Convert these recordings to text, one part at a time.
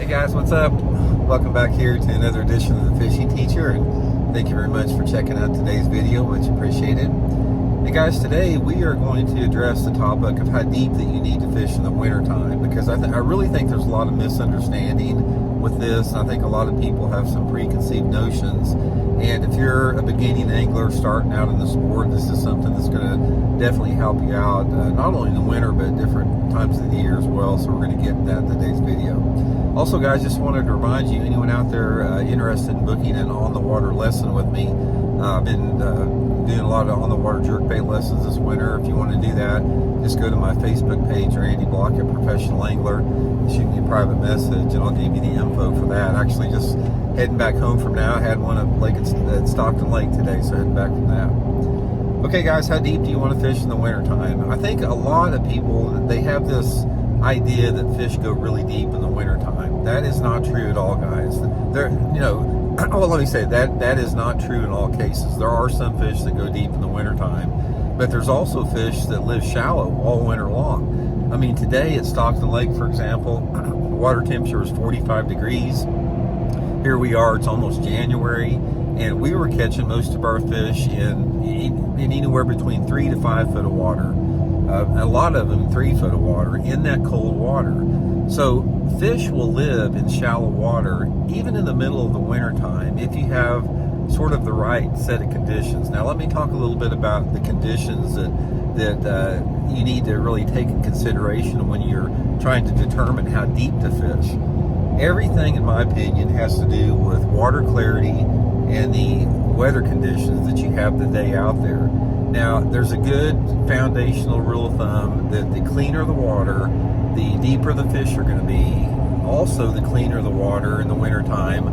guys, what's up? Welcome back here to another edition of The Fishing Teacher, and thank you very much for checking out today's video. Much appreciated. Hey guys, today we are going to address the topic of how deep that you need to fish in the wintertime, because I really think there's a lot of misunderstanding with this. I think a lot of people have some preconceived notions, and if you're a beginning angler starting out in the sport, this is something that's going to definitely help you out, not only in the winter but different times of the year as well. So we're going to get into that in today's video. Also guys, just wanted to remind you, anyone out there interested in booking an on-the-water lesson with me, I've been doing a lot of on-the-water jerkbait lessons this winter. If you want to do that, just go to my Facebook page, Randy Blockett Professional Angler, shoot me a private message and I'll give you the info for that. Actually just heading back home from now. I had one at Stockton Lake today, so heading back from that. Okay guys, how deep do you want to fish in the wintertime? I think a lot of people, they have this idea that fish go really deep in the wintertime. That is not true at all, guys. Well, let me say that is not true in all cases. There are some fish that go deep in the wintertime, but there's also fish that live shallow all winter long. I mean, today at Stockton Lake, for example, water temperature is 45 degrees. Here we are, it's almost January, and we were catching most of our fish in anywhere between 3 to 5 foot of water. A lot of them 3 foot of water in that cold water. So fish will live in shallow water even in the middle of the winter time if you have sort of the right set of conditions. Now let me talk a little bit about the conditions that you need to really take in consideration when you're trying to determine how deep to fish. Everything, in my opinion, has to do with water clarity and the weather conditions that you have the day out there. Now, there's a good foundational rule of thumb that the cleaner the water, the deeper the fish are going to be. Also, the cleaner the water in the wintertime,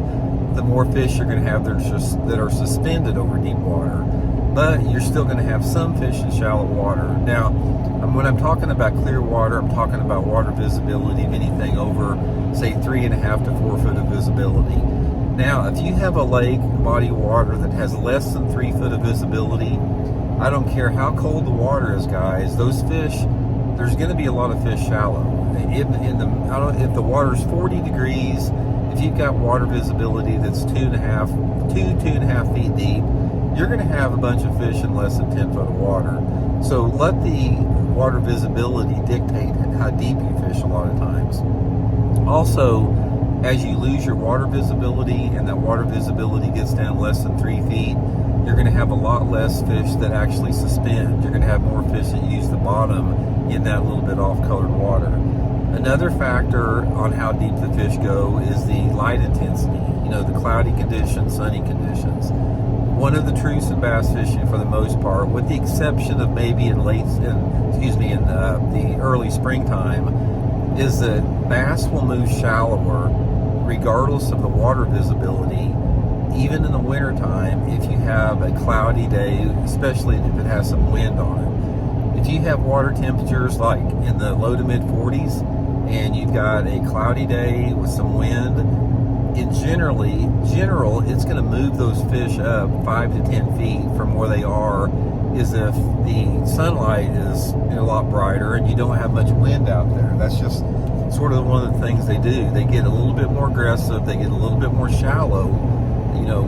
the more fish you're going to have that are suspended over deep water. But you're still going to have some fish in shallow water. Now, when I'm talking about clear water, I'm talking about water visibility of anything over, say, 3.5 to 4 foot of visibility. Now, if you have a lake, body of water that has less than 3 foot of visibility, I don't care how cold the water is, guys, those fish, there's going to be a lot of fish shallow. If the water's 40 degrees, if you've got water visibility that's 2.5 feet deep, you're going to have a bunch of fish in less than 10 foot of water. So let the water visibility dictate how deep you fish a lot of times. Also, as you lose your water visibility and that water visibility gets down less than 3 feet, you're going to have a lot less fish that actually suspend. You're going to have more fish that use the bottom in that little bit off-colored water. Another factor on how deep the fish go is the light intensity. The cloudy conditions, sunny conditions. One of the truths in bass fishing, for the most part, with the exception of maybe in the early springtime, is that bass will move shallower regardless of the water visibility, even in the wintertime, if you have a cloudy day, especially if it has some wind on it. If you have water temperatures like in the low to mid 40s and you've got a cloudy day with some wind, in general, it's going to move those fish up 5 to 10 feet from where they are, is if the sunlight is a lot brighter and you don't have much wind out there. That's just sort of one of the things they do. They get a little bit more aggressive, they get a little bit more shallow,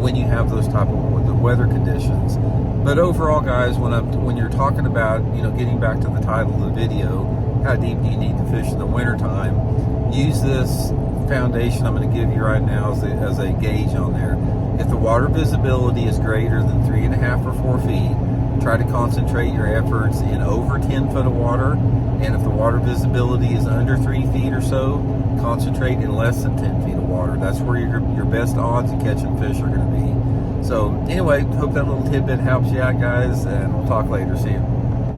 when you have those type of the weather conditions. But overall, guys, when you're talking about, getting back to the title of the video, how deep do you need to fish in the wintertime, use this foundation I'm going to give you right now as a gauge on there. If the water visibility is greater than 3.5 or 4 feet, try to concentrate your efforts in over 10 foot of water. And if the water visibility is under 3 feet or so, concentrate in less than 10 feet of water. That's where your best odds of catching fish are going to be. So anyway, hope that little tidbit helps you out, guys, and we'll talk later. See you.